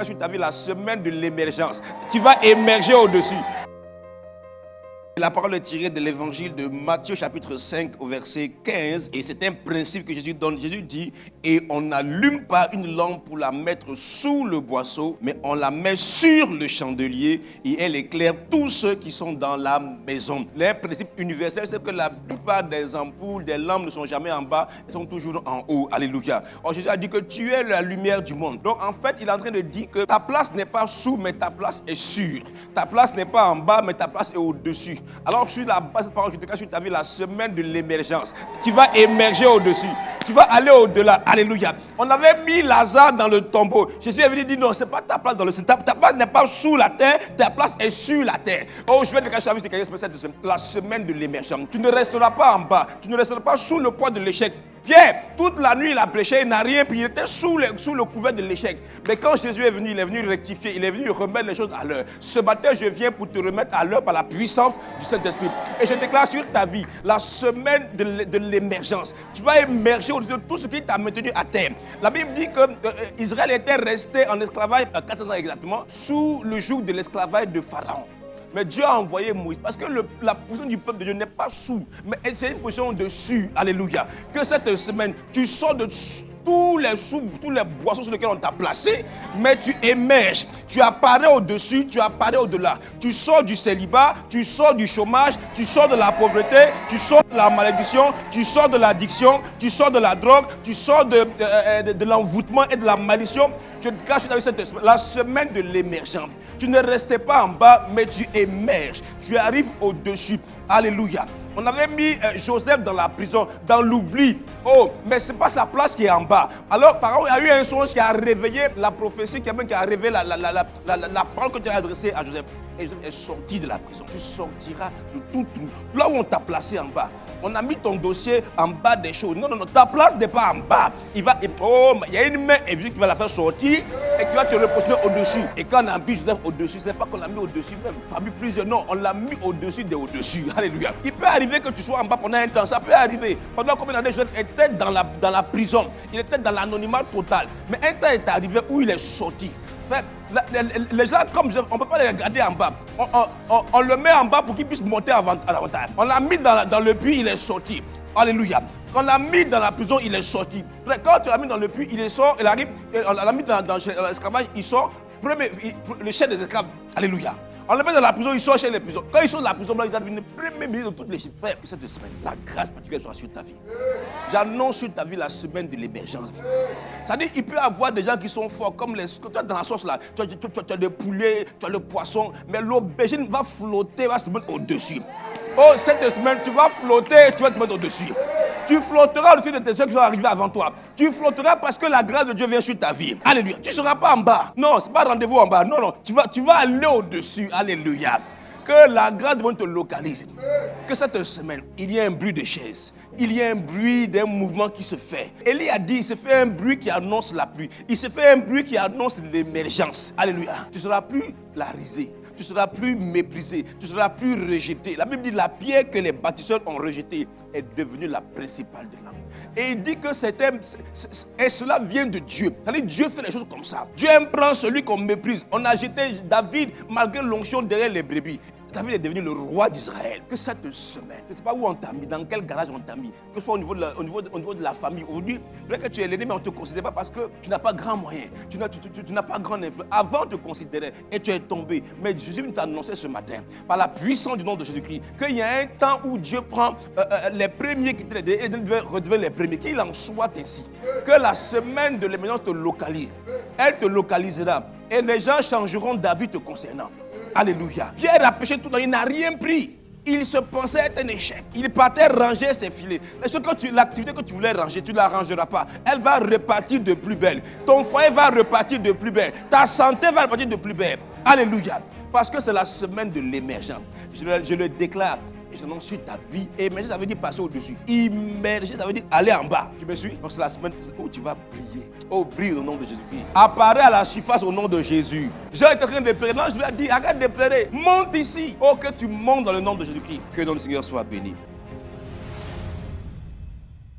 déclare sur ta vie la semaine de l'émergence. Tu vas émerger au-dessus. La parole est tirée de l'évangile de Matthieu chapitre 5 au verset 15. Et c'est un principe que Jésus donne. Jésus dit, et on n'allume pas une lampe pour la mettre sous le boisseau, mais on la met sur le chandelier et elle éclaire tous ceux qui sont dans la maison. Le principe universel, c'est que la plupart des ampoules, des lampes ne sont jamais en bas, elles sont toujours en haut. Alléluia. Or Jésus a dit que tu es la lumière du monde. Donc en fait, il est en train de dire que ta place n'est pas sous, mais ta place est sur. Ta place n'est pas en bas, mais ta place est au-dessus. Alors sur la base de parole, je te cache sur ta vie la semaine de l'émergence. Tu vas émerger au-dessus. Tu vas aller au-delà. Alléluia. On avait mis Lazare dans le tombeau. Jésus est venu dire non, ce n'est pas ta place dans le ciel. Ta place n'est pas sous la terre, ta place est sur la terre. Oh, je vais te cacher sur la semaine de l'émergence. Tu ne resteras pas en bas. Tu ne resteras pas sous le poids de l'échec. Pierre, toute la nuit, il a prêché, il n'a rien pris. Il était sous le couvert de l'échec. Mais quand Jésus est venu, il est venu rectifier, il est venu remettre les choses à l'heure. Ce matin, je viens pour te remettre à l'heure par la puissance du Saint-Esprit. Et je déclare sur ta vie la semaine de l'émergence. Tu vas émerger au-dessus de tout ce qui t'a maintenu à terre. La Bible dit que Israël était resté en esclavage, 400 ans exactement, sous le joug de l'esclavage de Pharaon. Mais Dieu a envoyé Moïse. Parce que la position du peuple de Dieu n'est pas sous, mais c'est une position dessus. Alléluia. Que cette semaine, tu sors de tous les boissons sur lesquels on t'a placé, mais tu émerges. Tu apparais au-dessus, tu apparais au-delà. Tu sors du célibat, tu sors du chômage, tu sors de la pauvreté, tu sors de la malédiction, tu sors de l'addiction, tu sors de la drogue, tu sors de l'envoûtement et de la malédiction. Je te cache la semaine de l'émergence. Tu ne restais pas en bas, mais tu émerges. Tu arrives au-dessus. Alléluia. On avait mis Joseph dans la prison, dans l'oubli. Oh, mais ce n'est pas sa place qui est en bas. Alors, Pharaon a eu un songe qui a réveillé la prophétie, qui a réveillé la parole que tu as adressée à Joseph. Et Joseph est sorti de la prison. Tu sortiras de tout. Là où on t'a placé en bas. On a mis ton dossier en bas des choses. Non, ta place n'est pas en bas. Il y a une main invisible qui va la faire sortir et qui va te reposer au-dessus. Et quand on a mis Joseph au-dessus, ce n'est pas qu'on l'a mis au-dessus même. Parmi plusieurs, non, on l'a mis au-dessus des au-dessus. Alléluia. Il peut arriver que tu sois en bas pendant un temps. Ça peut arriver. Pendant combien d'années Joseph était dans la prison. Il était dans l'anonymat total. Mais un temps est arrivé où il est sorti. Les gens comme Joseph, on ne peut pas les regarder en bas. On le met en bas pour qu'il puisse monter à l'avantage. On l'a mis dans le puits, il est sorti. Alléluia. Quand on l'a mis dans la prison, il est sorti. Quand tu l'as mis dans le puits, il sort, il arrive. On l'a mis dans l'esclavage, il sort. Le chef des esclaves. Alléluia. On le met dans la prison, il sort chez les prisons. Quand il sort de la prison, il va devenir premier ministre de toutes les chiffres. Frère, que cette semaine, la grâce particulière soit sur ta vie. J'annonce sur ta vie la semaine de l'émergence. C'est-à-dire qu'il peut y avoir des gens qui sont forts, comme quand tu es dans la sauce là, tu as des poulets, tu as le poisson, mais l'aubergine va flotter, va se mettre au-dessus. Oh, cette semaine, tu vas flotter, tu vas te mettre au-dessus. Tu flotteras au-dessus de tes soeurs qui sont arrivés avant toi. Tu flotteras parce que la grâce de Dieu vient sur ta vie. Alléluia. Tu ne seras pas en bas. Non, ce n'est pas rendez-vous en bas. Non. Tu vas aller au-dessus. Alléluia. Que la grâce de Dieu te localise. Que cette semaine, il y ait un bruit de chaise. Il y a un bruit d'un mouvement qui se fait. Élie a dit, il se fait un bruit qui annonce la pluie. Il se fait un bruit qui annonce l'émergence. Alléluia. Tu ne seras plus la risée. Tu ne seras plus méprisé, tu ne seras plus rejeté. La Bible dit la pierre que les bâtisseurs ont rejetée est devenue la principale de l'âme. Et il dit que et cela vient de Dieu. C'est-à-dire Dieu fait les choses comme ça. Dieu aime prendre celui qu'on méprise. On a jeté David malgré l'onction derrière les brebis. David est devenu le roi d'Israël. Que cette semaine, je ne sais pas où on t'a mis, dans quel garage on t'a mis, que ce soit au niveau de la famille. Aujourd'hui, peut-être que tu es l'aîné, mais on ne te considère pas parce que tu n'as pas grand moyen, tu n'as pas grand influence. Avant, on te considérait et tu es tombé. Mais Jésus t'a annoncé ce matin, par la puissance du nom de Jésus-Christ, qu'il y a un temps où Dieu prend les premiers qui étaient et redeviennent les premiers. Qu'il en soit ainsi. Que la semaine de l'émergence te localise. Elle te localisera. Et les gens changeront d'avis te concernant. Alléluia. Pierre a péché tout le temps, il n'a rien pris. Il se pensait être un échec. Il partait ranger ses filets. L'activité que tu voulais ranger, tu ne la rangeras pas. Elle va repartir de plus belle. Ton foyer va repartir de plus belle. Ta santé va repartir de plus belle. Alléluia. Parce que c'est la semaine de l'émergence. Je le déclare. Et j'annonce sur ta vie. Émerger, ça veut dire passer au-dessus. Immerger, ça veut dire aller en bas. Tu me suis? Donc c'est la semaine où tu vas briller. Oh, brille au nom de Jésus-Christ. Apparaît à la surface au nom de Jésus. J'ai été en train de pleurer. Non, je lui ai dit, arrête de pleurer. Monte ici. Oh, que tu montes dans le nom de Jésus-Christ. Que le nom du Seigneur soit béni.